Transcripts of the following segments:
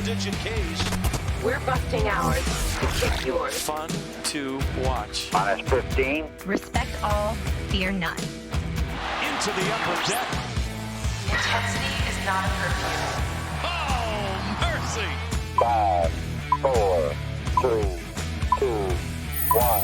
double-digit Ks. We're busting ours to kick yours. Fun to watch. Minus 15. Respect all, fear none. Into the upper deck. Intensity is not a curfew. Oh, mercy. 5, 4, 3, 2, 1.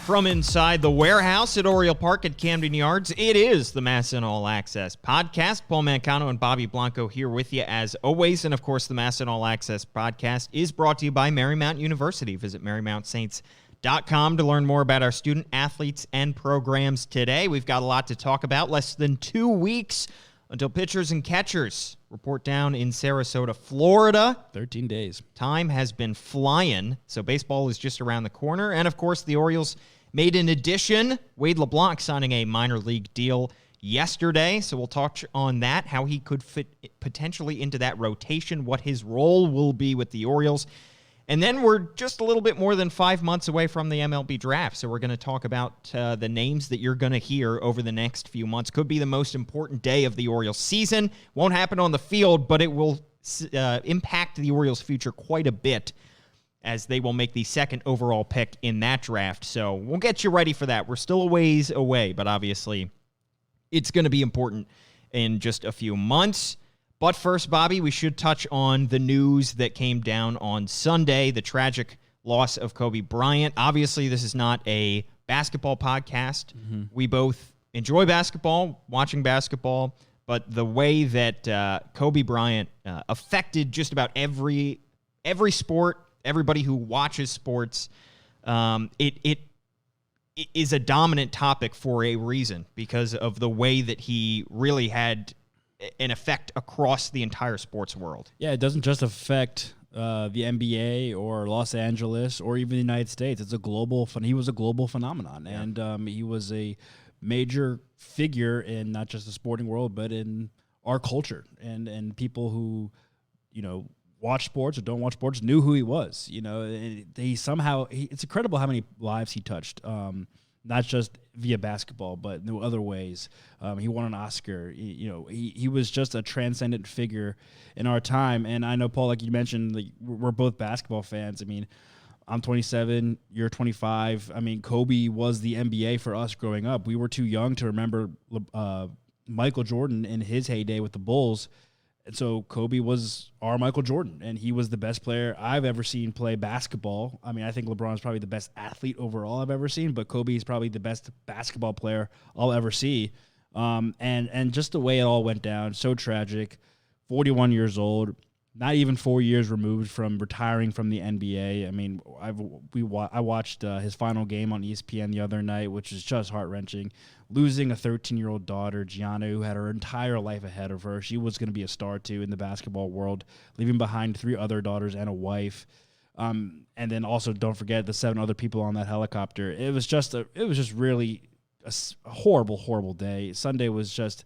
From inside the warehouse at Oriole Park at Camden Yards, it is the MASN All Access podcast. Paul Mancano and Bobby Blanco here with you as always. And, of course, the MASN All Access podcast is brought to you by Marymount University. Visit MarymountSaints.com to learn more about our student athletes and programs today. We've got a lot to talk about. Less than 2 weeks until pitchers and catchers report down in Sarasota, Florida. 13 days. Time has been flying, so baseball is just around the corner. And, of course, the Orioles made an addition. Wade LeBlanc signing a minor league deal yesterday, so we'll touch on that, how he could fit potentially into that rotation, what his role will be with the Orioles. And then we're just a little bit more than 5 months away from the MLB Draft, so we're going to talk about the names that you're going to hear over the next few months. Could be the most important day of the Orioles season. Won't happen on the field, but it will impact the Orioles' future quite a bit, as they will make the second overall pick in that draft. So we'll get you ready for that. We're still a ways away, but obviously it's going to be important in just a few months. But first, Bobby, we should touch on the news that came down on Sunday, the tragic loss of Kobe Bryant. Obviously, this is not a basketball podcast. Mm-hmm. We both enjoy basketball, watching basketball, but the way that Kobe Bryant affected just about every sport, everybody who watches sports, it is a dominant topic for a reason, because of the way that he really had an effect across the entire sports world. Yeah, it doesn't just affect the NBA or Los Angeles or even the United States. It's a global. He was a global phenomenon, yeah. And he was a major figure in not just the sporting world, but in our culture, and people who, watch sports or don't watch sports knew who he was. It's incredible how many lives he touched, not just via basketball, but in other ways. He won an Oscar. He was just a transcendent figure in our time. And I know, Paul, like you mentioned, we're both basketball fans. I mean, I'm 27, you're 25. I mean, Kobe was the NBA for us growing up. We were too young to remember Michael Jordan in his heyday with the Bulls. And so Kobe was our Michael Jordan, and he was the best player I've ever seen play basketball. I mean, I think LeBron is probably the best athlete overall I've ever seen, but Kobe is probably the best basketball player I'll ever see. And just the way it all went down, so tragic. 41 years old, not even 4 years removed from retiring from the NBA. I mean, I watched his final game on ESPN the other night, which is just heart-wrenching. Losing a 13-year-old daughter, Gianna, who had her entire life ahead of her. She was going to be a star, too, in the basketball world, leaving behind 3 other daughters and a wife. And then also, don't forget, the 7 other people on that helicopter. It was just really a horrible, horrible day. Sunday was just,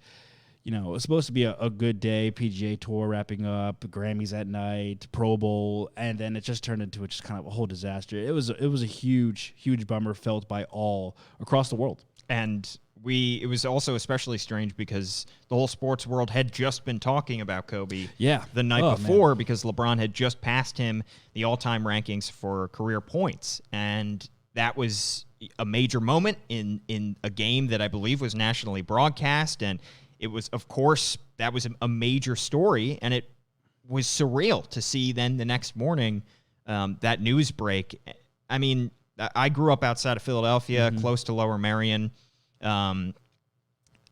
it was supposed to be a good day, PGA Tour wrapping up, Grammys at night, Pro Bowl, and then it just turned into just kind of a whole disaster. It was a huge, huge bummer felt by all across the world. And it was also especially strange because the whole sports world had just been talking about Kobe the night before, man, because LeBron had just passed him the all-time rankings for career points. And that was a major moment in a game that I believe was nationally broadcast. And it was, of course, that was a major story. And it was surreal to see then the next morning that news break. I mean, I grew up outside of Philadelphia, close to Lower Merion. And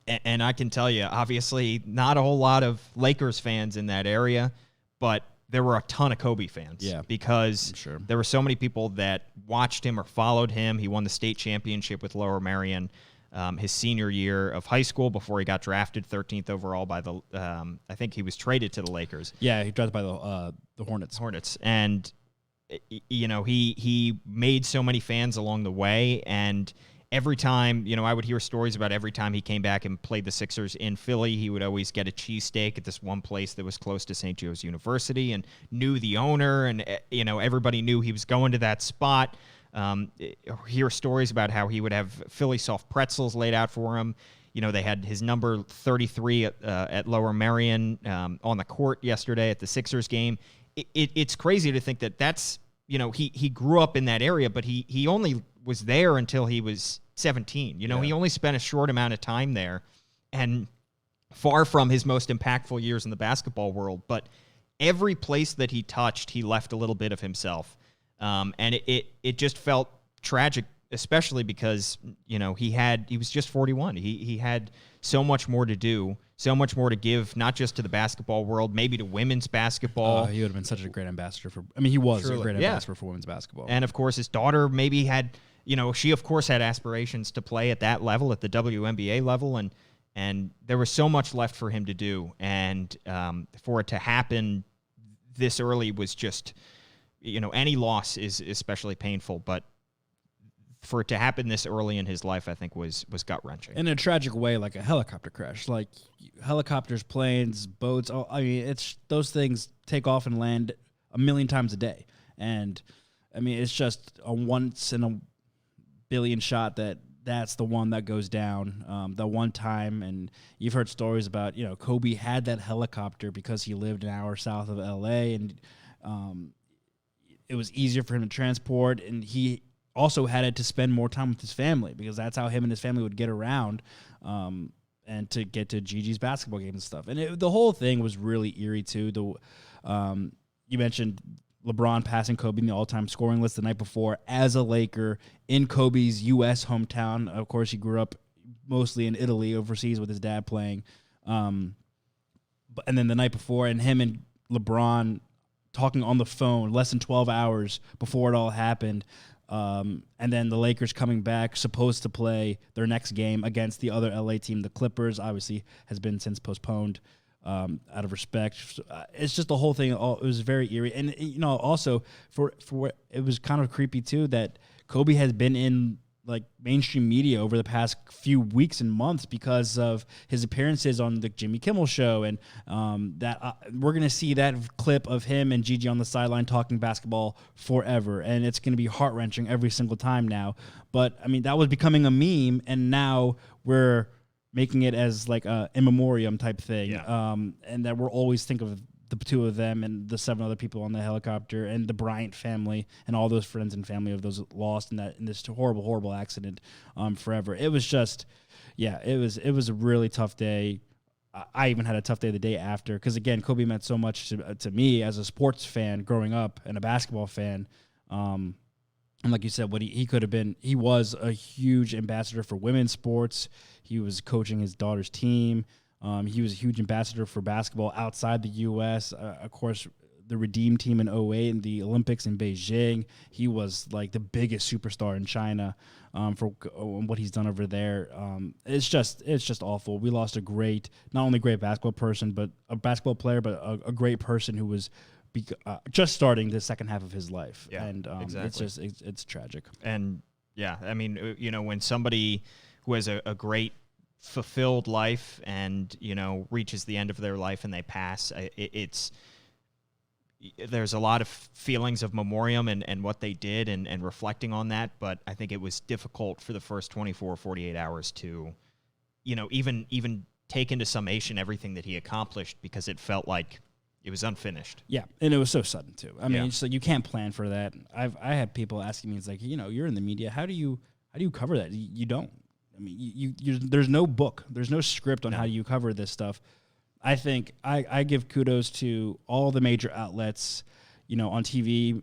I can tell you, obviously, not a whole lot of Lakers fans in that area, but there were a ton of Kobe fans. Yeah, because there were so many people that watched him or followed him. He won the state championship with Lower Merion his senior year of high school before he got drafted 13th overall by the I think he was traded to the Lakers. Yeah, he drafted by the Hornets. And he made so many fans along the way, and every time, I would hear stories about every time he came back and played the Sixers in Philly, he would always get a cheesesteak at this one place that was close to St. Joe's University and knew the owner, and everybody knew he was going to that spot. hear stories about how he would have Philly soft pretzels laid out for him. You know, they had his number 33 at Lower Merion on the court yesterday at the Sixers game. It's crazy to think that that's, you know, he grew up in that area, but he only was there until he was 17. You know, he only spent a short amount of time there, and far from his most impactful years in the basketball world. But every place that he touched, he left a little bit of himself. And it just felt tragic, especially because, you know, he was just 41. He had so much more to do, so much more to give, not just to the basketball world, maybe to women's basketball. He would have been such a great ambassador he was Truly, a great ambassador for women's basketball. And of course, his daughter maybe had, you know, she of course had aspirations to play at that level, at the WNBA level, and there was so much left for him to do. And for it to happen this early was just, you know, any loss is especially painful, but for it to happen this early in his life, I think was gut-wrenching. In a tragic way, like a helicopter crash. Like helicopters, planes, boats, I mean, it's those things take off and land a million times a day. And, I mean, it's just a once in a billion shot that's the one that goes down the one time. And you've heard stories about, you know, Kobe had that helicopter because he lived an hour south of L.A., and it was easier for him to transport, and he also had it to spend more time with his family because that's how him and his family would get around and to get to Gigi's basketball games and stuff. And the whole thing was really eerie, too. You mentioned LeBron passing Kobe in the all-time scoring list the night before as a Laker in Kobe's U.S. hometown. Of course, he grew up mostly in Italy, overseas with his dad playing. And then the night before, and him and LeBron talking on the phone less than 12 hours before it all happened. And then the Lakers coming back, supposed to play their next game against the other LA team, the Clippers, obviously has been since postponed out of respect. It's just the whole thing. It was very eerie. And, you know, also for it was kind of creepy, too, that Kobe has been in like mainstream media over the past few weeks and months because of his appearances on the Jimmy Kimmel show, and that we're gonna see that clip of him and Gigi on the sideline talking basketball forever, and it's gonna be heart wrenching every single time now. But I mean, that was becoming a meme, and now we're making it as like a in memoriam type thing, and that we'll always think of the two of them and the 7 other people on the helicopter and the Bryant family and all those friends and family of those lost in this horrible accident forever. It was just, it was a really tough day. I even had a tough day the day after because, again, Kobe meant so much to me as a sports fan growing up and a basketball fan. And like you said, what he could have been, he was a huge ambassador for women's sports. He was coaching his daughter's team. He was a huge ambassador for basketball outside the U.S. Of course, the Redeem team in 2008 and the Olympics in Beijing. He was like the biggest superstar in China for what he's done over there. It's just awful. We lost a great, not only great basketball person, but a basketball player, but a great person who was just starting the second half of his life. Yeah, and exactly. It's tragic. And yeah, I mean, you know, when somebody who has a great fulfilled life and, you know, reaches the end of their life and they pass, there's a lot of feelings of memoriam and what they did and reflecting on that, but I think it was difficult for the first 24, 48 hours to, you know, even take into summation everything that he accomplished because it felt like it was unfinished. Yeah, and it was so sudden too. I mean, so you can't plan for that. I had people asking me, it's like, you know, you're in the media, how do you cover that? You don't. I mean, you there's no book, there's no script on how you cover this stuff. I think I give kudos to all the major outlets, you know, on TV.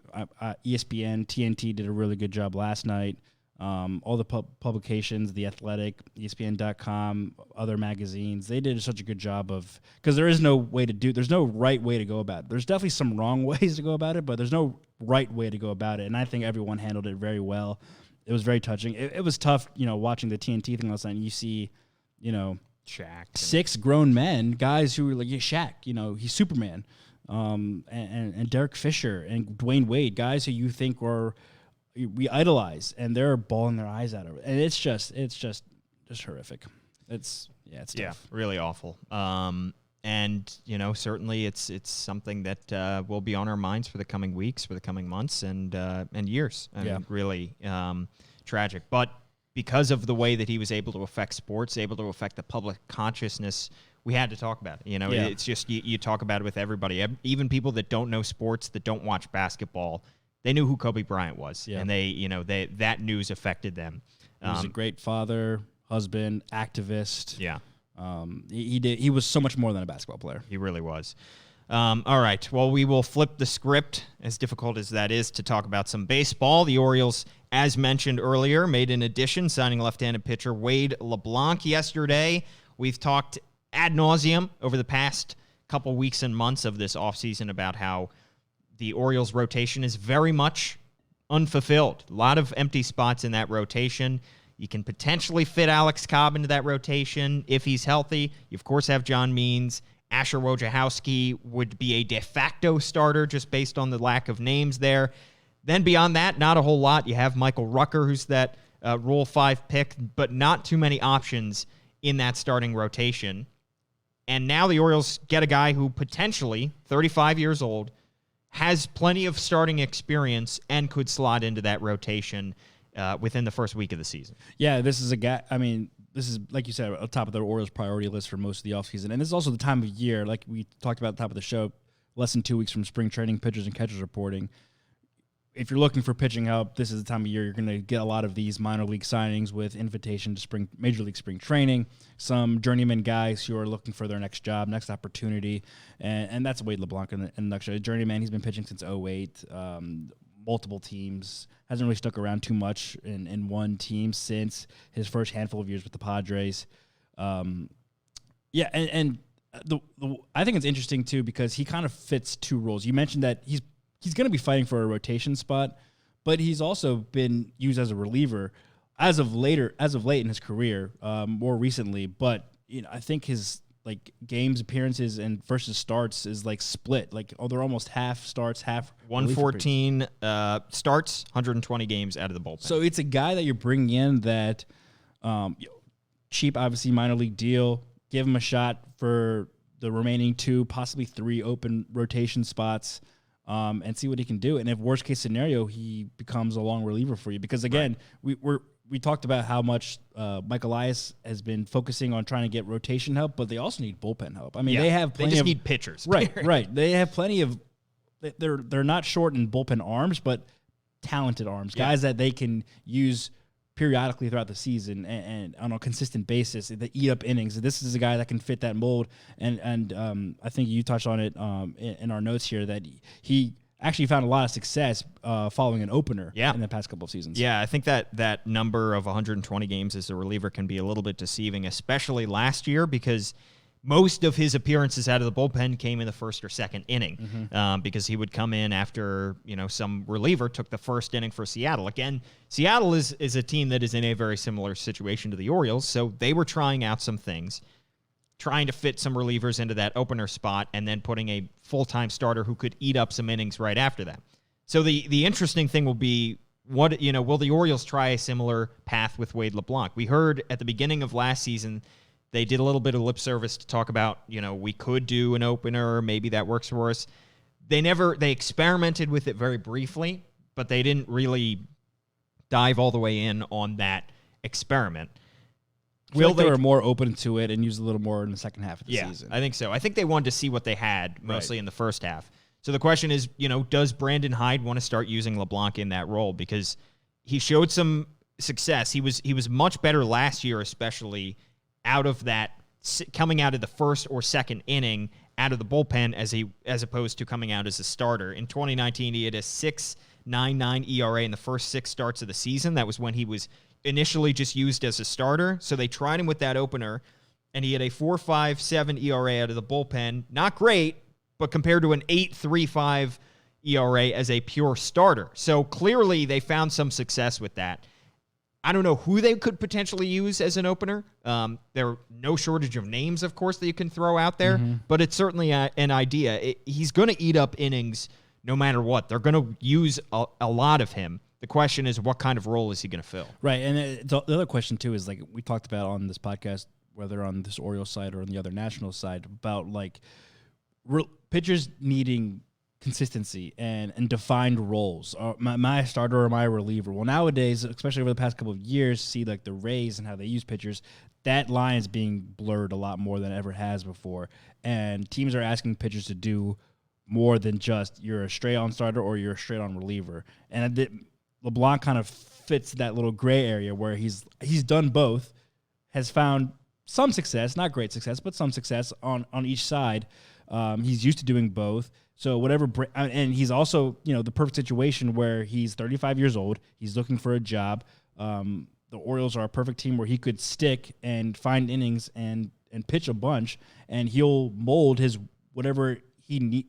ESPN, TNT did a really good job last night. All the publications, The Athletic, ESPN.com, other magazines, they did such a good job of, because there's no right way to go about it. There's definitely some wrong ways to go about it, but there's no right way to go about it. And I think everyone handled it very well. It was very touching. It was tough, you know, watching the TNT thing last night. You see, you know, Shaq, 6 grown men, guys who were like, Shaq, you know, he's Superman, and Derek Fisher and Dwayne Wade, guys who you think we idolize, and they're bawling their eyes out of it. And it's just horrific. It's tough. Yeah, really awful. And, certainly it's something that will be on our minds for the coming weeks, for the coming months, and years. And really tragic. But because of the way that he was able to affect sports, able to affect the public consciousness, we had to talk about it. It's just you talk about it with everybody. Even people that don't know sports, that don't watch basketball, they knew who Kobe Bryant was. Yeah. And that news affected them. He was a great father, husband, activist. Yeah. He was so much more than a basketball player. He really was. All right. Well, we will flip the script, as difficult as that is, to talk about some baseball. The Orioles, as mentioned earlier, made an addition, signing left-handed pitcher Wade LeBlanc yesterday. We've talked ad nauseum over the past couple weeks and months of this offseason about how the Orioles rotation is very much unfulfilled. A lot of empty spots in that rotation. You can potentially fit Alex Cobb into that rotation if he's healthy. You, of course, have John Means. Asher Wojciechowski would be a de facto starter just based on the lack of names there. Then beyond that, not a whole lot. You have Michael Rucker, who's that Rule 5 pick, but not too many options in that starting rotation. And now the Orioles get a guy who potentially, 35 years old, has plenty of starting experience and could slot into that rotation within the first week of the season. Yeah, this is a guy, this is, like you said, on top of the Orioles' priority list for most of the offseason. And this is also the time of year, like we talked about at the top of the show, less than 2 weeks from spring training, pitchers and catchers reporting. If you're looking for pitching help, this is the time of year you're going to get a lot of these minor league signings with invitation to major league spring training, some journeyman guys who are looking for their next job, next opportunity, and that's Wade LeBlanc in the nutshell. Journeyman, he's been pitching since 2008, multiple teams, hasn't really stuck around too much in one team since his first handful of years with the Padres. I think it's interesting too because he kind of fits two roles. You mentioned that he's going to be fighting for a rotation spot, but he's also been used as a reliever as of late in his career, more recently. But I think his games, appearances, and versus starts is split. They're almost half starts, half 114 starts, 120 games out of the bullpen. So it's a guy that you're bringing in that cheap, obviously minor league deal. Give him a shot for the remaining 2, possibly 3 open rotation spots. And see what he can do. And if worst case scenario, he becomes a long reliever for you. Because again, we talked about how much Mike Elias has been focusing on trying to get rotation help, but they also need bullpen help. They have plenty just need pitchers. Right. They have plenty of they're not short in bullpen arms, but talented arms, guys that they can use periodically throughout the season and on a consistent basis that eat up innings. This is a guy that can fit that mold. And I think you touched on it in our notes here that he actually found a lot of success following an opener in the past couple of seasons. Yeah, I think that number of 120 games as a reliever can be a little bit deceiving, especially last year because most of his appearances out of the bullpen came in the first or second inning because he would come in after some reliever took the first inning for Seattle. Again, Seattle is a team that is in a very similar situation to the Orioles, so they were trying out some things, trying to fit some relievers into that opener spot and then putting a full-time starter who could eat up some innings right after that. So the interesting thing will be will the Orioles try a similar path with Wade LeBlanc? We heard at the beginning of last season they did a little bit of lip service to talk about, we could do an opener, maybe that works for us. They experimented with it very briefly, but they didn't really dive all the way in on that experiment. They were more open to it and use a little more in the second half of the season. I think so. I think they wanted to see what they had mostly in the first half. So the question is, does Brandon Hyde want to start using LeBlanc in that role? Because he showed some success. He was much better last year, especially coming out of the first or second inning out of the bullpen as opposed to coming out as a starter. In 2019, he had a 6.99 ERA in the first 6 starts of the season. That was when he was initially just used as a starter. So they tried him with that opener, and he had a 4.57 ERA out of the bullpen. Not great, but compared to an 8.35 ERA as a pure starter. So clearly they found some success with that. I don't know who they could potentially use as an opener. There are no shortage of names, of course, that you can throw out there, but it's certainly an idea. He's going to eat up innings no matter what. They're going to use a lot of him. The question is, what kind of role is he going to fill? Right, and the other question, too, is we talked about on this podcast, whether on this Orioles side or on the other national side, about like pitchers needing consistency and defined roles. My starter or my reliever. Well, nowadays, especially over the past couple of years, see like the Rays and how they use pitchers, that line is being blurred a lot more than it ever has before. And teams are asking pitchers to do more than just you're a straight-on starter or you're a straight-on reliever. And LeBlanc kind of fits that little gray area where he's done both, has found some success, not great success, but some success on each side. He's used to doing both. So whatever, and he's also, the perfect situation where he's 35 years old. He's looking for a job. The Orioles are a perfect team where he could stick and find innings and pitch a bunch, and he'll mold his whatever he need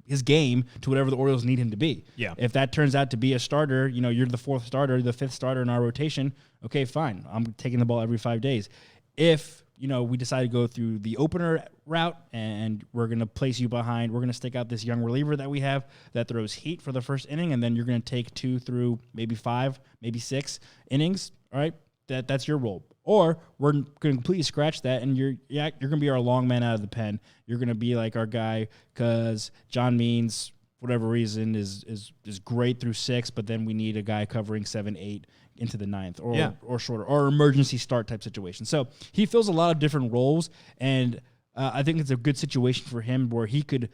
his game to whatever the Orioles need him to be. Yeah. If that turns out to be a starter, you're the fourth starter, the fifth starter in our rotation. Okay, fine. I'm taking the ball every 5 days. If we decide to go through the opener route and we're going to place you behind, we're going to stick out this young reliever that we have that throws heat for the first inning, and then you're going to take 2 through maybe 5, maybe 6 innings. All right, that's your role. Or we're going to completely scratch that, and you're going to be our long man out of the pen. You're going to be like our guy because John Means, for whatever reason, is great through 6, but then we need a guy covering 7, 8 into the 9th or shorter or emergency start type situation. So he fills a lot of different roles, and I think it's a good situation for him where he could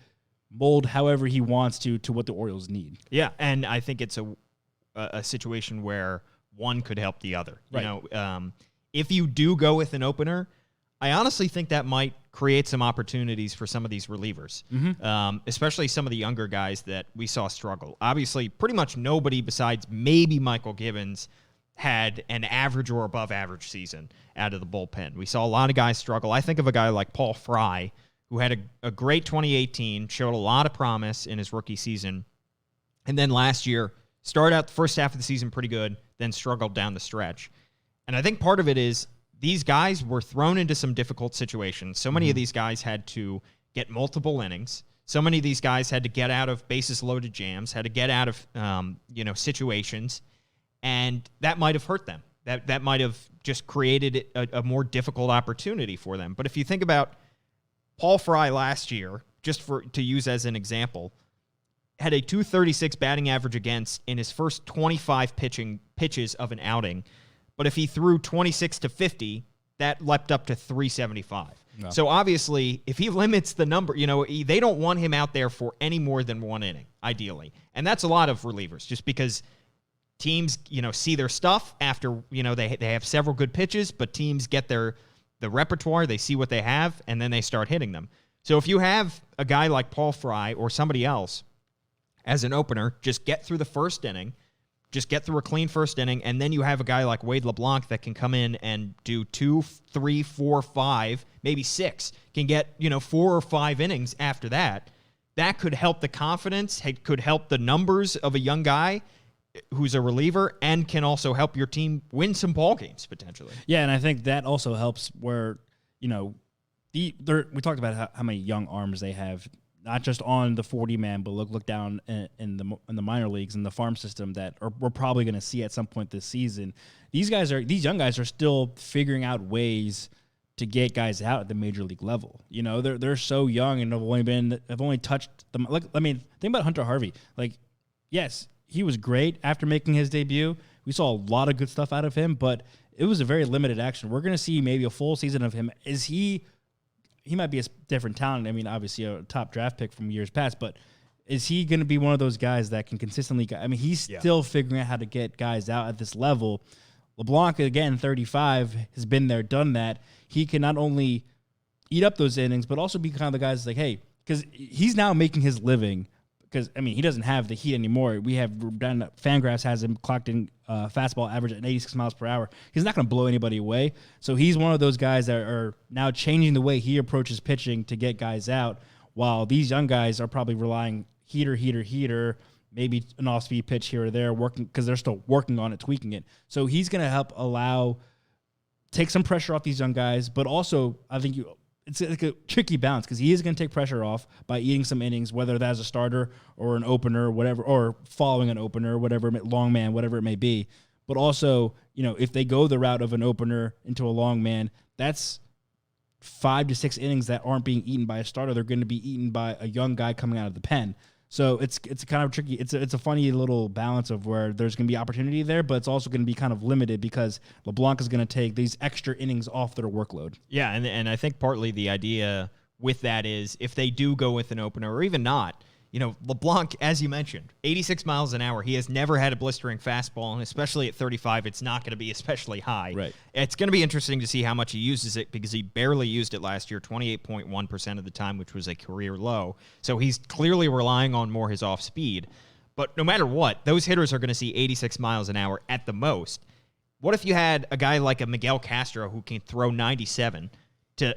mold however he wants to what the Orioles need. Yeah, and I think it's a situation where one could help the other. Right. If you do go with an opener, I honestly think that might create some opportunities for some of these relievers, especially some of the younger guys that we saw struggle. Obviously, pretty much nobody besides maybe Michael Gibbons had an average or above average season out of the bullpen. We saw a lot of guys struggle. I think of a guy like Paul Fry, who had a great 2018, showed a lot of promise in his rookie season, and then last year started out the first half of the season pretty good, then struggled down the stretch. And I think part of it is these guys were thrown into some difficult situations. So many of these guys had to get multiple innings. So many of these guys had to get out of bases loaded jams, had to get out of situations, and that might have hurt them. That might have just created a more difficult opportunity for them. But if you think about Paul Fry last year, just to use as an example, had a 236 batting average against in his first 25 pitches of an outing. But if he threw 26 to 50, that leapt up to 375. No. So obviously, if he limits the number, they don't want him out there for any more than one inning, ideally. And that's a lot of relievers, just because teams, see their stuff after, they have several good pitches, but teams get the repertoire, they see what they have, and then they start hitting them. So if you have a guy like Paul Fry or somebody else as an opener, just get through the first inning, just get through a clean first inning, and then you have a guy like Wade LeBlanc that can come in and do 2, 3, 4, 5, maybe 6, can get, 4 or 5 innings after that. That could help the confidence, could help the numbers of a young guy who's a reliever, and can also help your team win some ball games potentially. Yeah, and I think that also helps where, we talked about how many young arms they have, not just on the 40-man, but look down in the minor leagues and the farm system that we're probably going to see at some point this season. These young guys are still figuring out ways to get guys out at the major league level. They're so young and have only touched them. Think about Hunter Harvey. Yes, he was great after making his debut. We saw a lot of good stuff out of him, but it was a very limited action. We're going to see maybe a full season of him. He might be a different talent. I mean, obviously a top draft pick from years past, but is he going to be one of those guys that can consistently he's still figuring out how to get guys out at this level. LeBlanc, again, 35, has been there, done that. He can not only eat up those innings, but also be kind of the guys like, hey, because he's now making his living. Because, he doesn't have the heat anymore. We have Fangraphs has him clocked in fastball average at 86 miles per hour. He's not going to blow anybody away. So he's one of those guys that are now changing the way he approaches pitching to get guys out, while these young guys are probably relying heater, maybe an off-speed pitch here or there, working because they're still working on it, tweaking it. So he's going to help take some pressure off these young guys, but also I think it's like a tricky balance because he is going to take pressure off by eating some innings, whether that's a starter or an opener, whatever, or following an opener, whatever, long man, whatever it may be. But also, if they go the route of an opener into a long man, that's 5 to 6 innings that aren't being eaten by a starter. They're going to be eaten by a young guy coming out of the pen. So it's kind of tricky. It's a funny little balance of where there's going to be opportunity there, but it's also going to be kind of limited because LeBlanc is going to take these extra innings off their workload. Yeah, and I think partly the idea with that is if they do go with an opener or even not, LeBlanc, as you mentioned, 86 miles an hour. He has never had a blistering fastball, and especially at 35, it's not going to be especially high. Right. It's going to be interesting to see how much he uses it because he barely used it last year, 28.1% of the time, which was a career low. So he's clearly relying on more his off speed. But no matter what, those hitters are going to see 86 miles an hour at the most. What if you had a guy like a Miguel Castro who can throw 97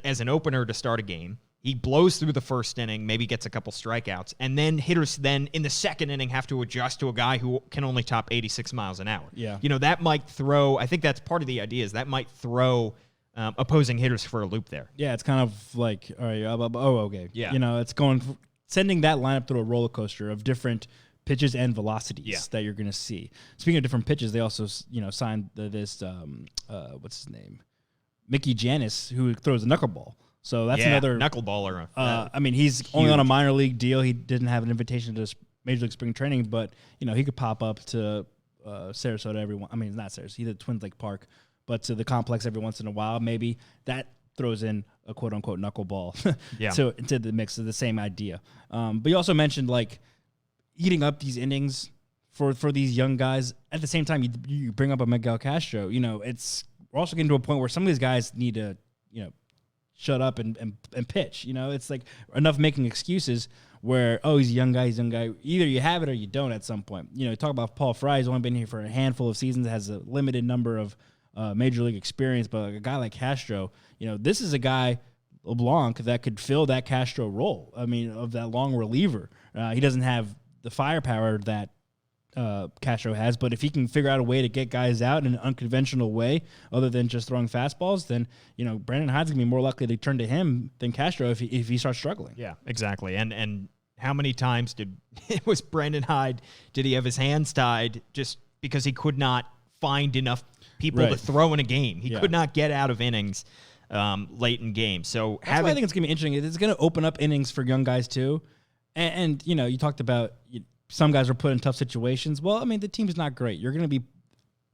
as an opener to start a game? He blows through the first inning, maybe gets a couple strikeouts, and then hitters then in the second inning have to adjust to a guy who can only top 86 miles an hour. Yeah. That might throw, I think that's part of the idea, is that might throw opposing hitters for a loop there. Yeah, it's kind of like, all right, okay. Yeah. It's sending that lineup through a roller coaster of different pitches and velocities that you're going to see. Speaking of different pitches, they also, signed this, what's his name? Mickey Janis, who throws a knuckleball. So that's another knuckleballer. He's only on a minor league deal. He didn't have an invitation to Major League Spring Training, but he could pop up to Sarasota it's not Sarasota. He's at Twins Lake Park, but to the complex every once in a while. Maybe that throws in a quote unquote knuckleball into the mix of the same idea. But you also mentioned eating up these innings for these young guys. At the same time, you bring up a Miguel Castro. We're also getting to a point where some of these guys need to shut up and pitch. It's like enough making excuses where, he's a young guy. Either you have it or you don't at some point. Talk about Paul Fry. He's only been here for a handful of seasons, has a limited number of major league experience. But a guy like Castro, this is a guy, LeBlanc, that could fill that Castro role. Of that long reliever. He doesn't have the firepower that Castro has, but if he can figure out a way to get guys out in an unconventional way other than just throwing fastballs, then Brandon Hyde's gonna be more likely to turn to him than Castro if he starts struggling. Yeah, exactly. And how many times was Brandon Hyde, did he have his hands tied just because he could not find enough people to throw in a game? He could not get out of innings late in games. So that's why I think it's gonna be interesting. It's gonna open up innings for young guys too. And you talked about some guys are put in tough situations. Well, the team's not great.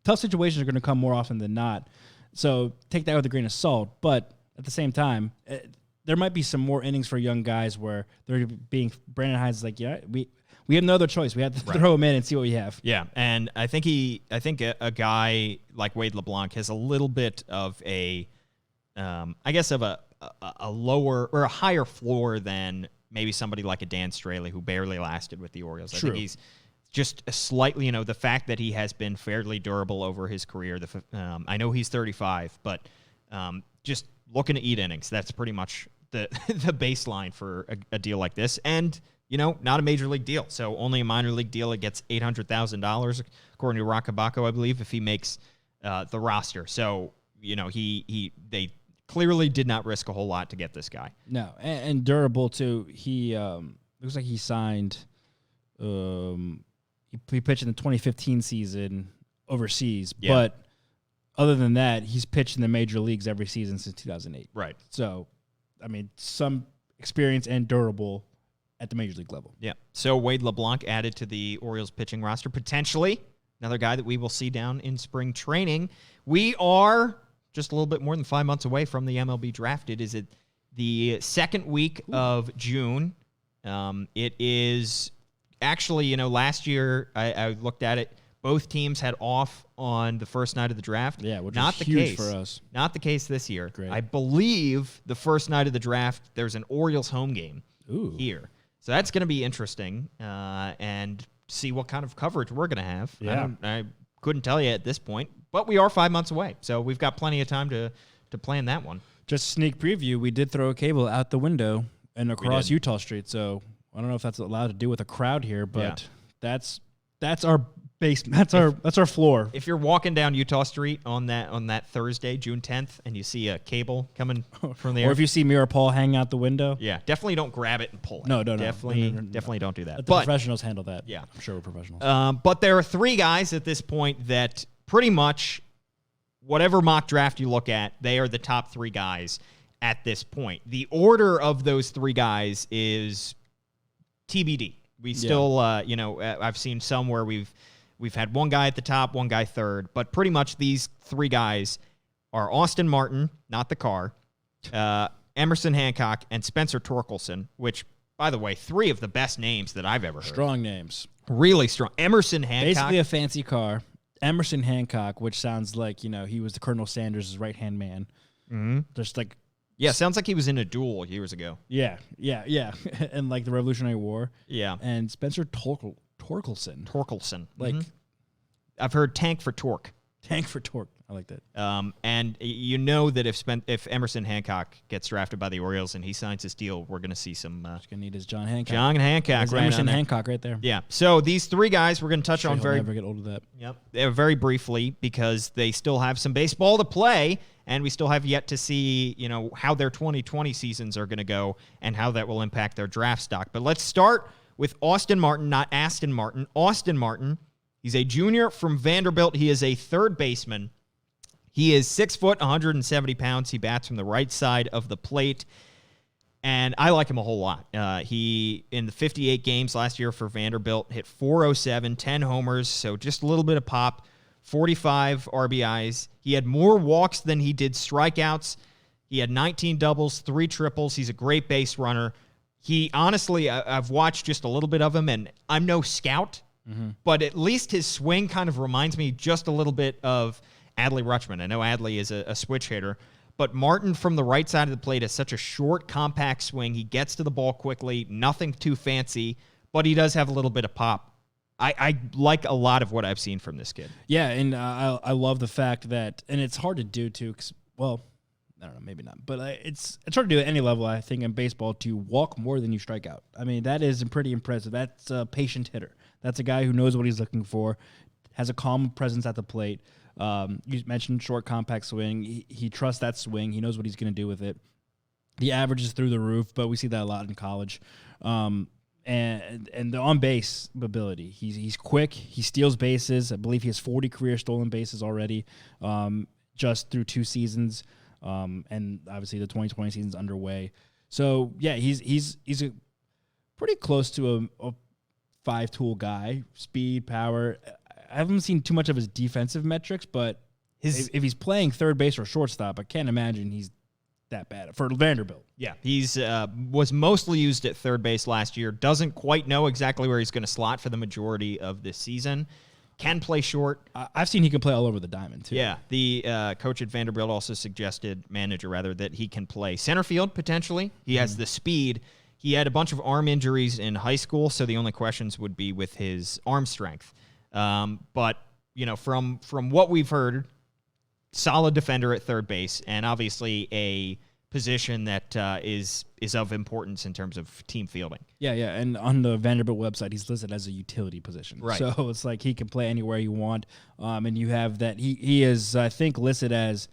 Tough situations are going to come more often than not. So take that with a grain of salt. But at the same time, there might be some more innings for young guys where they're being Brandon Hyde's like, we have no other choice. We have to throw him in and see what we have. Yeah, and I think a guy like Wade LeBlanc has a little bit of a lower or a higher floor than maybe somebody like a Dan Straley who barely lasted with the Orioles. I think he's just a slightly, the fact that he has been fairly durable over his career. I know he's 35, but just looking to eat innings, that's pretty much the baseline for a deal like this. And, not a major league deal. So only a minor league deal, it gets $800,000, according to Rockabaco, I believe, if he makes the roster. So, they clearly did not risk a whole lot to get this guy. No, and durable too. He looks like he signed. He pitched in the 2015 season overseas, but other than that, he's pitched in the major leagues every season since 2008. Right. So, some experience and durable at the major league level. Yeah. So Wade LeBlanc added to the Orioles pitching roster, potentially another guy that we will see down in spring training. We are just a little bit more than 5 months away from the MLB Draft. It is the second week of June. It is actually, last year I looked at it. Both teams had off on the first night of the draft. Yeah, which not is the huge case for us. Not the case this year. Great. I believe the first night of the draft, there's an Orioles home game here. So that's going to be interesting and see what kind of coverage we're going to have. Yeah. I couldn't tell you at this point, but we are 5 months away. So we've got plenty of time to plan that one. Just a sneak preview, we did throw a cable out the window and across Utah Street. So I don't know if that's allowed to do with a crowd here, but that's our base. That's our floor. If you're walking down Utah Street on that Thursday, June 10th, and you see a cable coming from the air, or if you see me or Paul hang out the window, definitely don't grab it and pull it. No. Definitely don't do that. Let the professionals handle that. Yeah, I'm sure we're professionals. But there are three guys at this point that pretty much whatever mock draft you look at, they are the top three guys. at this point. The order of those three guys is TBD. We still, I've seen some where we've had one guy at the top, one guy third, but pretty much these three guys are Austin Martin, not the car, Emerson Hancock, and Spencer Torkelson, which, by the way, three of the best names that I've ever heard. Strong names. Really strong. Emerson Hancock. Basically a fancy car. Emerson Hancock, which sounds like, he was the Colonel Sanders' right-hand man. Mm-hmm. Just like... Yeah, sounds like he was in a duel years ago. Yeah. And like the Revolutionary War. Yeah. And Spencer Torkelson. Like, I've heard tank for torque. Tank for torque. I like that. And you know that if Emerson Hancock gets drafted by the Orioles and he signs his deal, we're going to see some... He's going to need his John Hancock. Right Emerson Hancock right there. Yeah. So these three guys we're going to touch on He'll never get old of that. Yep. Very briefly because they still have some baseball to play, and we still have yet to see, how their 2020 seasons are going to go and how that will impact their draft stock. But let's start with Austin Martin, not Aston Martin. Austin Martin. He's a junior from Vanderbilt. He is a third baseman. He is 6 foot, 170 pounds. He bats from the right side of the plate, and I like him a whole lot. He, in the 58 games last year for Vanderbilt, hit .407, 10 homers, so just a little bit of pop, 45 RBIs. He had more walks than he did strikeouts. He had 19 doubles, 3 triples. He's a great base runner. He, honestly, I've watched just a little bit of him, and I'm no scout, but at least his swing kind of reminds me just a little bit of Adley Rutschman. I know Adley is a switch hitter, but Martin from the right side of the plate has such a short, compact swing. He gets to the ball quickly, nothing too fancy, but he does have a little bit of pop. I like a lot of what I've seen from this kid. Yeah, and I love the fact that, and it's hard to do too, cause, well, I don't know, maybe not, but it's hard to do at any level, I think, in baseball to walk more than you strike out. I mean, that is pretty impressive. That's a patient hitter. That's a guy who knows what he's looking for, has a calm presence at the plate. You mentioned short, compact swing. He trusts that swing. He knows what he's going to do with it. The average is through the roof, but we see that a lot in college. And the on-base ability. He's quick. He steals bases. I believe he has 40 career stolen bases already, just through 2 seasons. And obviously the 2020 season's underway. So yeah, he's a pretty close to a 5-tool guy. Speed, power. I haven't seen too much of his defensive metrics, but if he's playing third base or shortstop, I can't imagine he's that bad for Vanderbilt. Yeah, he's was mostly used at third base last year. Doesn't quite know exactly where he's going to slot for the majority of this season. Can play short. I've seen he can play all over the diamond, too. Yeah, the coach at Vanderbilt also manager, that he can play center field, potentially. He has the speed. He had a bunch of arm injuries in high school, so the only questions would be with his arm strength. But, from what we've heard, solid defender at third base, and obviously a position that is of importance in terms of team fielding. Yeah, and on the Vanderbilt website, he's listed as a utility position. Right. So it's like he can play anywhere you want, and you have that. He is, I think, listed as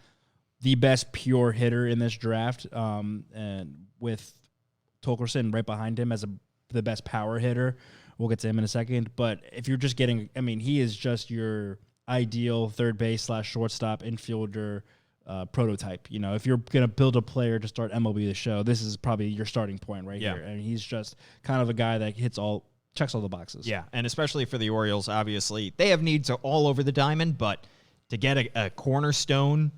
the best pure hitter in this draft, and with Torkelson right behind him as the best power hitter. We'll get to him in a second. But if you're just getting, he is just your ideal third base / shortstop infielder prototype. If you're going to build a player to start MLB The Show, this is probably your starting point right here. And he's just kind of a guy that checks all the boxes. Yeah, and especially for the Orioles, obviously, they have needs all over the diamond, but to get a cornerstone,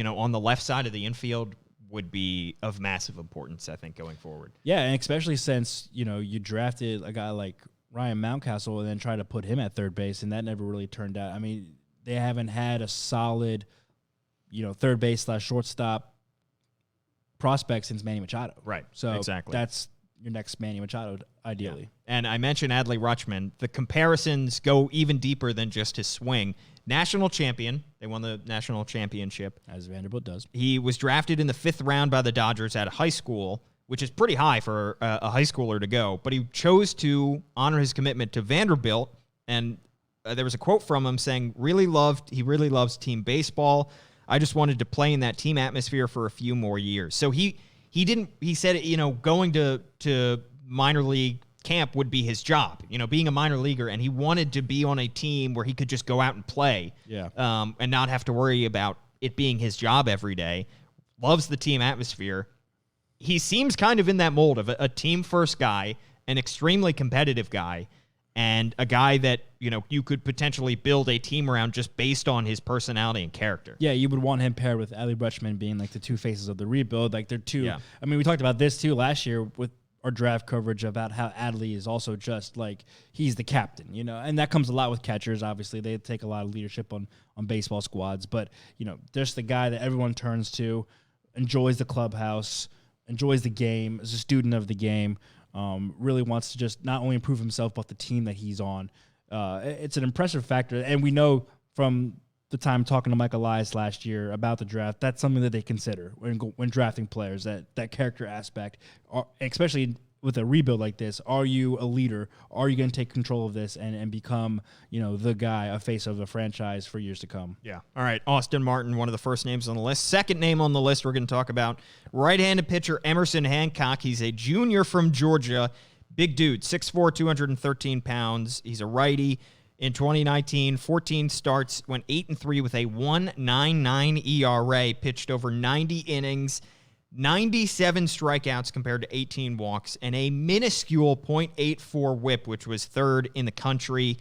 on the left side of the infield would be of massive importance, I think, going forward. Yeah, and especially since, you drafted a guy like Ryan Mountcastle and then tried to put him at third base, and that never really turned out. They haven't had a solid, third base / shortstop prospect since Manny Machado. Right, So exactly. That's your next Manny Machado, ideally. Yeah. And I mentioned Adley Rutschman. The comparisons go even deeper than just his swing. National champion. They won the national championship. As Vanderbilt does. He was drafted in the 5th round by the Dodgers out of high school, which is pretty high for a high schooler to go. But he chose to honor his commitment to Vanderbilt. And there was a quote from him saying, he really loves team baseball. I just wanted to play in that team atmosphere for a few more years. So he said, going to minor league camp would be his job, being a minor leaguer, and he wanted to be on a team where he could just go out and play, and not have to worry about it being his job every day. loves the team atmosphere. He seems kind of in that mold of a team-first guy, an extremely competitive guy, and a guy that, you could potentially build a team around just based on his personality and character. Yeah, you would want him paired with Adley Rutschman being like the two faces of the rebuild. Like they're two. Yeah. I mean, we talked about this too last year with our draft coverage about how Adley is also just like he's the captain, and that comes a lot with catchers. Obviously, they take a lot of leadership on baseball squads, but there's the guy that everyone turns to, enjoys the clubhouse, enjoys the game, is a student of the game. Really wants to just not only improve himself, but the team that he's on. It's an impressive factor. And we know from the time talking to Mike Elias last year about the draft, that's something that they consider when drafting players, that character aspect, especially with a rebuild like this. Are you a leader? Are you going to take control of this and become, the guy, a face of the franchise for years to come? Yeah. All right. Austin Martin, one of the first names on the list. Second name on the list we're going to talk about, right-handed pitcher Emerson Hancock. He's a junior from Georgia. Big dude, 6'4", 213 pounds. He's a righty. In 2019, 14 starts, went 8-3 with a 1.99 ERA, pitched over 90 innings, 97 strikeouts compared to 18 walks, and a minuscule .84 WHIP, which was third in the country.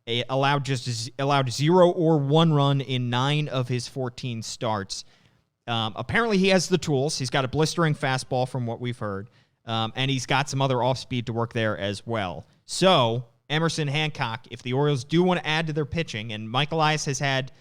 It allowed 0 or 1 run in 9 of his 14 starts. Apparently, he has the tools. He's got a blistering fastball, from what we've heard, and he's got some other off speed to work there as well. So Emerson Hancock, if the Orioles do want to add to their pitching, and Mike Elias has had,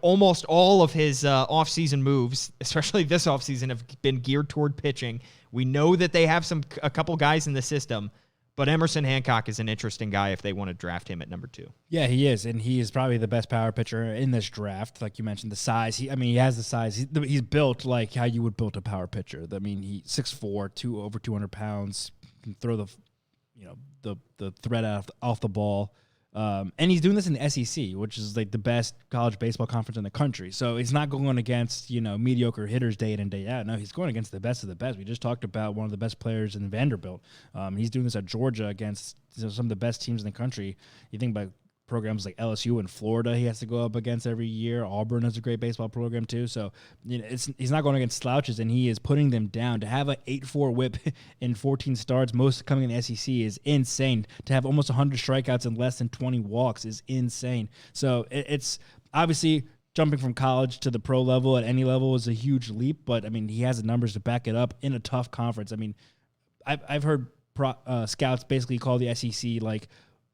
almost all of his offseason moves, especially this offseason, have been geared toward pitching. We know that they have a couple guys in the system, but Emerson Hancock is an interesting guy if they want to draft him at number 2. Yeah, he is, and he is probably the best power pitcher in this draft. Like you mentioned, the size. He has the size. He's built like how you would build a power pitcher. I mean, he's 6'4", over 200 pounds. Can throw the thread off the ball. And he's doing this in the SEC, which is like the best college baseball conference in the country. So he's not going against, mediocre hitters day in and day out. No, he's going against the best of the best. We just talked about one of the best players in Vanderbilt. He's doing this at Georgia against some of the best teams in the country. You think about programs like LSU and Florida he has to go up against every year. Auburn has a great baseball program too. So he's not going against slouches, and he is putting them down. To have an 8.4 WHIP in 14 starts, most coming in the SEC, is insane. To have almost 100 strikeouts and less than 20 walks is insane. So it's obviously jumping from college to the pro level at any level is a huge leap, but I mean, he has the numbers to back it up in a tough conference. I mean, I've heard scouts basically call the SEC like,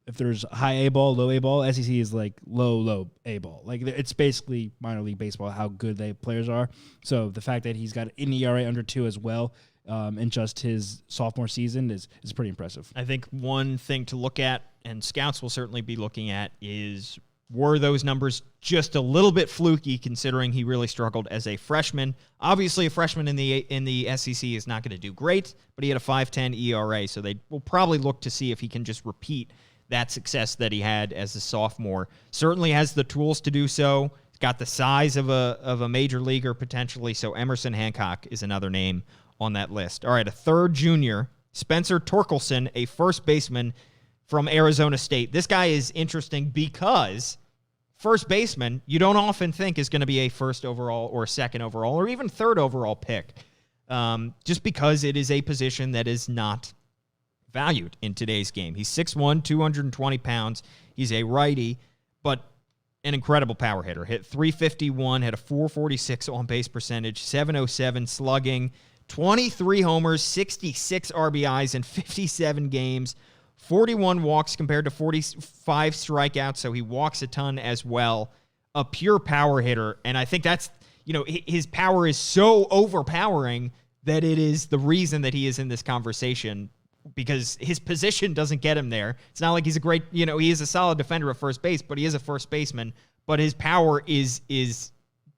if there's high A ball, low A ball, SEC is like low A ball. Like it's basically minor league baseball, how good the players are. So the fact that he's got an ERA under 2 as well in just his sophomore season is pretty impressive. I think one thing to look at, and scouts will certainly be looking at, is were those numbers just a little bit fluky considering he really struggled as a freshman? Obviously, a freshman in the SEC is not going to do great, but he had a 5.10 ERA, so they will probably look to see if he can just repeat that success that he had as a sophomore. Certainly has the tools to do so. He's got the size of a major leaguer potentially, so Emerson Hancock is another name on that list. All right, a third junior, Spencer Torkelson, a first baseman from Arizona State. This guy is interesting because first baseman, you don't often think is going to be a first overall or second overall or even third overall pick, just because it is a position that is not valued in today's game. He's 6'1", 220 pounds. He's a righty, but an incredible power hitter. Hit .351, had a .446 on-base percentage, .707 slugging, 23 homers, 66 RBIs in 57 games, 41 walks compared to 45 strikeouts, so he walks a ton as well. A pure power hitter, and I think that's, his power is so overpowering that it is the reason that he is in this conversation, because his position doesn't get him there. It's not like he's a great, he is a solid defender at first base, but he is a first baseman, but his power is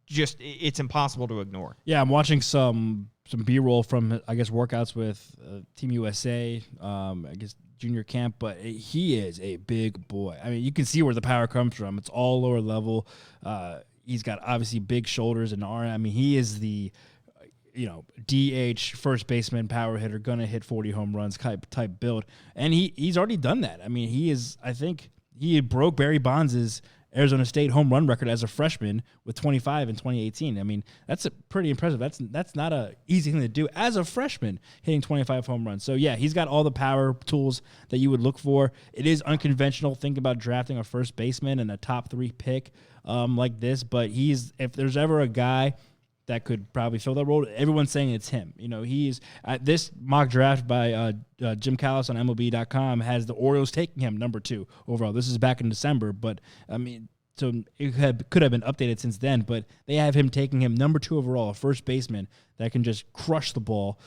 just, it's impossible to ignore. Yeah, I'm watching some B-roll from, I guess, workouts with Team USA, I guess junior camp, but he is a big boy. I mean, you can see where the power comes from. It's all lower level. He's got obviously big shoulders and arm. I mean, he is the DH first baseman power hitter, gonna hit 40 home runs type build, and he's already done that. I mean, I think he broke Barry Bonds' Arizona State home run record as a freshman with 25 in 2018. I mean, that's pretty impressive. That's not a easy thing to do as a freshman, hitting 25 home runs. So, yeah, he's got all the power tools that you would look for. It is unconventional. Think about drafting a first baseman and a top 3 pick like this. But if there's ever a guy that could probably fill that role, everyone's saying it's him. He's this mock draft by Jim Callis on MLB.com has the Orioles taking him number 2 overall. This is back in December, but I mean, so it could have been updated since then, but they have him taking him number 2 overall, a first baseman that can just crush the ball,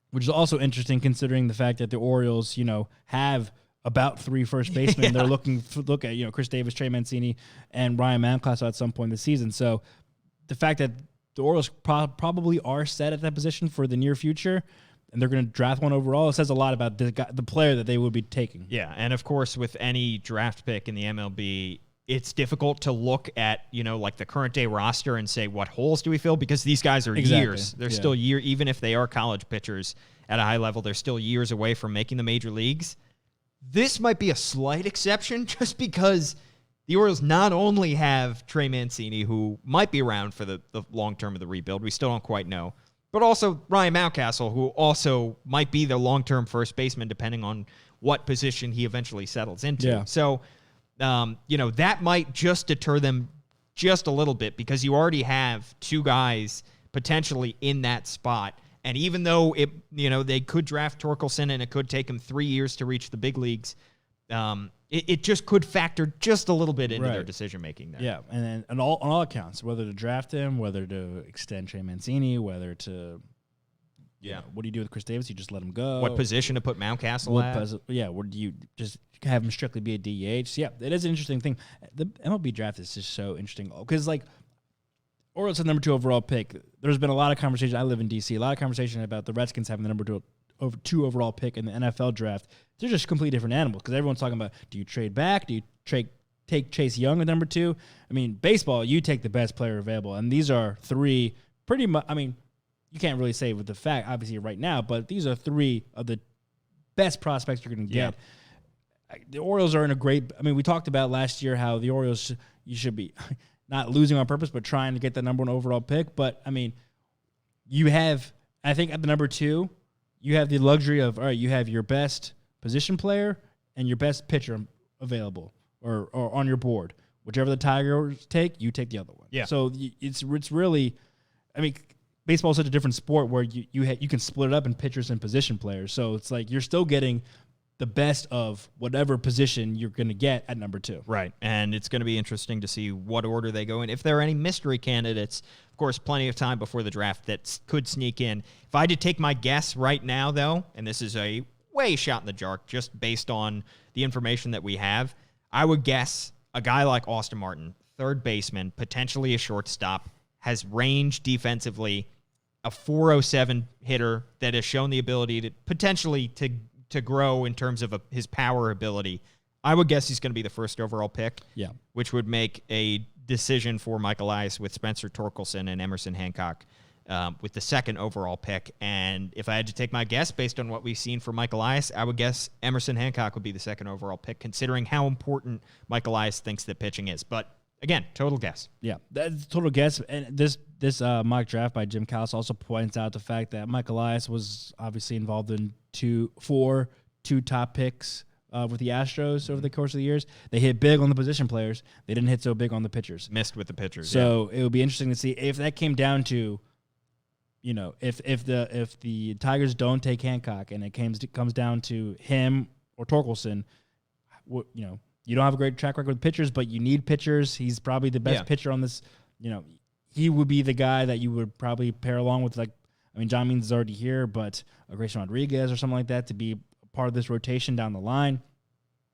which is also interesting considering the fact that the Orioles, have about 3 first basemen. Yeah. They're look at Chris Davis, Trey Mancini, and Ryan Mountcastle at some point this season. So the fact that the Orioles probably are set at that position for the near future, and they're going to draft one overall, it says a lot about the player that they would be taking. Yeah, and of course, with any draft pick in the MLB, it's difficult to look at, like the current day roster and say, what holes do we fill? Because these guys are years. They're still even if they are college pitchers at a high level, they're still years away from making the major leagues. This might be a slight exception just because the Orioles not only have Trey Mancini, who might be around for the long term of the rebuild, we still don't quite know, but also Ryan Mountcastle, who also might be the long-term first baseman, depending on what position he eventually settles into. Yeah. So, that might just deter them just a little bit because you already have 2 guys potentially in that spot. And even though they could draft Torkelson and it could take him 3 years to reach the big leagues, it just could factor just a little bit into their decision-making there. Yeah, and then on all accounts, whether to draft him, whether to extend Trey Mancini, whether to, what do you do with Chris Davis? You just let him go. What position to put Mountcastle at? Or do you just have him strictly be a DH? So, yeah, it is an interesting thing. The MLB draft is just so interesting because, Orioles had number 2 overall pick. There's been a lot of conversation. I live in D.C. A lot of conversation about the Redskins having the number 2 overall pick in the NFL draft. They're just completely different animals because everyone's talking about, do you trade back? Do you take Chase Young at number 2? I mean, baseball, you take the best player available. And these are 3 pretty much, I mean, you can't really say with the fact, obviously, right now, but these are 3 of the best prospects you're going to get. Yeah. The Orioles are in a great, I mean, we talked about last year how the Orioles, you should be not losing on purpose, but trying to get the number 1 overall pick. But, I mean, you have, I think at the number 2, you have the luxury of, all right, you have your best position player and your best pitcher available or on your board. Whichever the Tigers take, you take the other one. Yeah. So it's really, I mean, baseball is such a different sport where you can split it up in pitchers and position players. So it's like you're still getting the best of whatever position you're going to get at number 2. Right, and it's going to be interesting to see what order they go in. If there are any mystery candidates, of course, plenty of time before the draft that could sneak in. If I had to take my guess right now, though, and this is a way shot in the dark just based on the information that we have, I would guess a guy like Austin Martin, third baseman, potentially a shortstop, has range defensively, a .407 hitter that has shown the ability to potentially to grow in terms of his power ability. I would guess he's going to be the first overall pick, which would make a decision for Mike Elias with Spencer Torkelson and Emerson Hancock with the second overall pick. And if I had to take my guess based on what we've seen for Mike Elias, I would guess Emerson Hancock would be the second overall pick, considering how important Mike Elias thinks that pitching is. But again, total guess. Yeah, that's total guess. And this mock draft by Jim Callis also points out the fact that Mike Elias was obviously involved in 2 top picks with the Astros over the course of the years. They hit big on the position players. They didn't hit so big on the pitchers. Missed with the pitchers. So it would be interesting to see if that came down to, if the Tigers don't take Hancock and it comes down to him or Torkelson, you don't have a great track record with pitchers, but you need pitchers. He's probably the best pitcher on this. He would be the guy that you would probably pair along with, John Means is already here, but a Grayson Rodriguez or something like that to be part of this rotation down the line.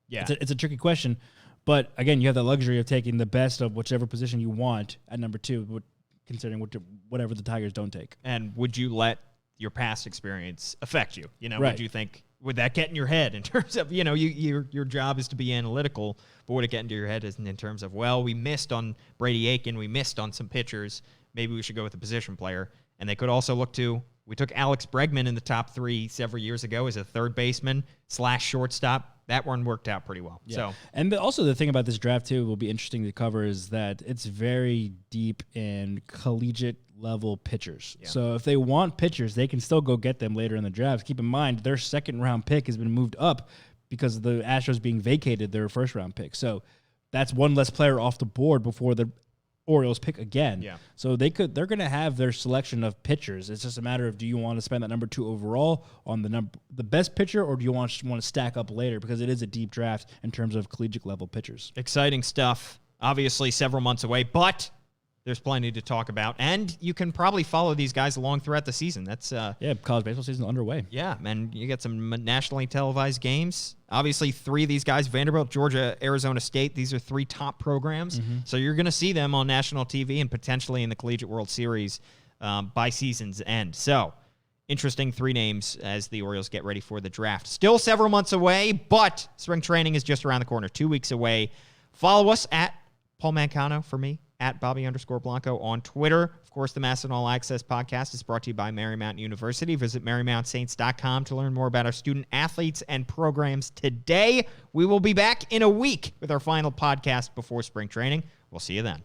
Yeah. It's a tricky question. But, again, you have the luxury of taking the best of whichever position you want at number 2, considering whatever the Tigers don't take. And would you let your past experience affect you? Right. Would you think, would that get in your head in terms of, your job is to be analytical, but would it get into your head in terms of, well, we missed on Brady Aiken, we missed on some pitchers, maybe we should go with a position player. And they could also look to, we took Alex Bregman in the top 3 several years ago as a third baseman / shortstop. that one worked out pretty well. So, and also the thing about this draft too will be interesting to cover is that it's very deep in collegiate level pitchers. So if they want pitchers, they can still go get them later in the draft. Keep in mind their second round pick has been moved up because of the Astros being vacated their first round pick. So that's one less player off the board before the Orioles pick again. So they're going to have their selection of pitchers. It's just a matter of, do you want to spend that number 2 overall on the best pitcher, or do you want to stack up later, because it is a deep draft in terms of collegiate level pitchers. Exciting stuff. Obviously several months away, but there's plenty to talk about, and you can probably follow these guys along throughout the season. That's college baseball season underway. Yeah, and you get some nationally televised games. Obviously, 3 of these guys, Vanderbilt, Georgia, Arizona State, these are 3 top programs. So you're going to see them on national TV and potentially in the Collegiate World Series by season's end. So interesting 3 names as the Orioles get ready for the draft. Still several months away, but spring training is just around the corner, 2 weeks away. Follow us at Paul Mancano for me, at Bobby_Blanco on Twitter. Of course, the MASN All Access podcast is brought to you by Marymount University. Visit MarymountSaints.com to learn more about our student athletes and programs today. We will be back in a week with our final podcast before spring training. We'll see you then.